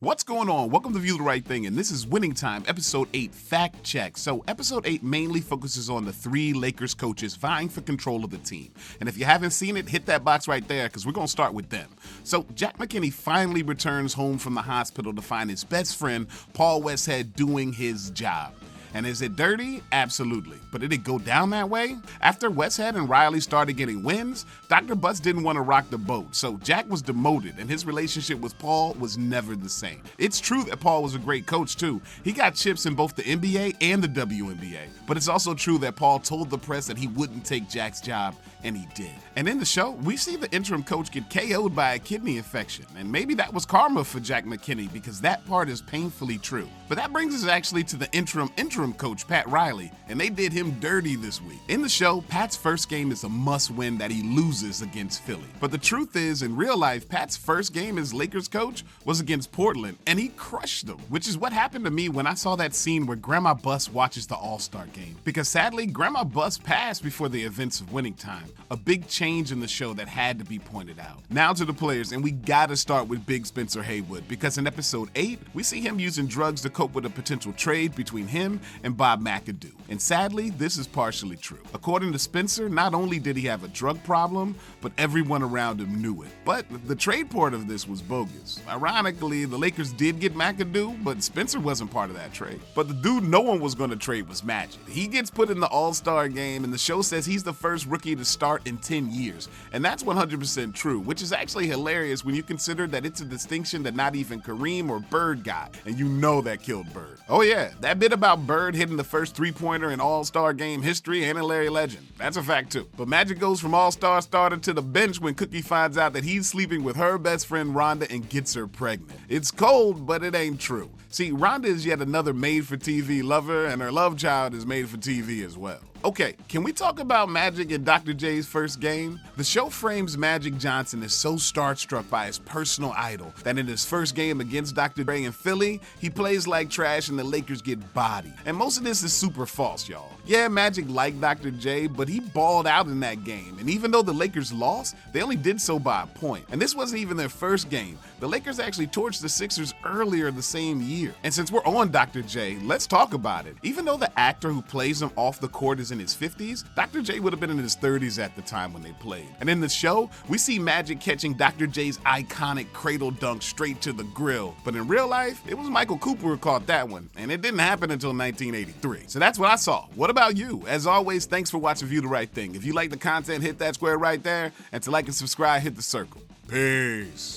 What's going on? Welcome to View the Right Thing, and this is Winning Time, Episode 8, Fact Check. So, Episode 8 mainly focuses on the three Lakers coaches vying for control of the team. And if you haven't seen it, hit that box right there, because we're going to start with them. So, Jack McKinney finally returns home from the hospital to find his best friend, Paul Westhead, doing his job. And is it dirty? Absolutely. But did it go down that way? After Westhead and Riley started getting wins, Dr. Butts didn't want to rock the boat, so Jack was demoted, and his relationship with Paul was never the same. It's true that Paul was a great coach, too. He got chips in both the NBA and the WNBA. But it's also true that Paul told the press that he wouldn't take Jack's job, and he did. And in the show, we see the interim coach get KO'd by a kidney infection, and maybe that was karma for Jack McKinney, because that part is painfully true. But that brings us actually to the interim coach, Pat Riley, and they did him dirty this week. In the show, Pat's first game is a must-win that he loses against Philly. But the truth is, in real life, Pat's first game as Lakers coach was against Portland, and he crushed them, which is what happened to me when I saw that scene where Grandma Bus watches the All-Star game. Because sadly, Grandma Bus passed before the events of Winning Time, a big change in the show that had to be pointed out. Now to the players, and we gotta start with Big Spencer Haywood, because in episode 8, we see him using drugs to cope with a potential trade between him and Bob McAdoo. And sadly, this is partially true. According to Spencer, not only did he have a drug problem, but everyone around him knew it. But the trade part of this was bogus. Ironically, the Lakers did get McAdoo, but Spencer wasn't part of that trade. But the dude no one was going to trade was Magic. He gets put in the All-Star game, and the show says he's the first rookie to start in 10 years. And that's 100% true, which is actually hilarious when you consider that it's a distinction that not even Kareem or Bird got. And you know that killed Bird. Oh yeah, that bit about Bird hitting the first three-pointer in All-Star game history and in Larry Legend. That's a fact too. But Magic goes from All-Star starter to the bench when Cookie finds out that he's sleeping with her best friend Rhonda and gets her pregnant. It's cold, but it ain't true. See, Rhonda is yet another made-for-TV lover, and her love child is made for TV as well. Okay, can we talk about Magic in Dr. J's first game? The show frames Magic Johnson as so starstruck by his personal idol that in his first game against Dr. J in Philly, he plays like trash and the Lakers get bodied. And most of this is super false, y'all. Yeah, Magic liked Dr. J, but he balled out in that game. And even though the Lakers lost, they only did so by a point. And this wasn't even their first game. The Lakers actually torched the Sixers earlier the same year. And since we're on Dr. J, let's talk about it. Even though the actor who plays him off the court is in his 50s, Dr. J would have been in his 30s at the time when they played. And in the show, we see Magic catching Dr. J's iconic cradle dunk straight to the grill. But in real life, it was Michael Cooper who caught that one, and it didn't happen until 1983. So that's what I saw. What about you? As always, thanks for watching View the Right Thing. If you like the content, hit that square right there, and to like and subscribe, hit the circle. Peace.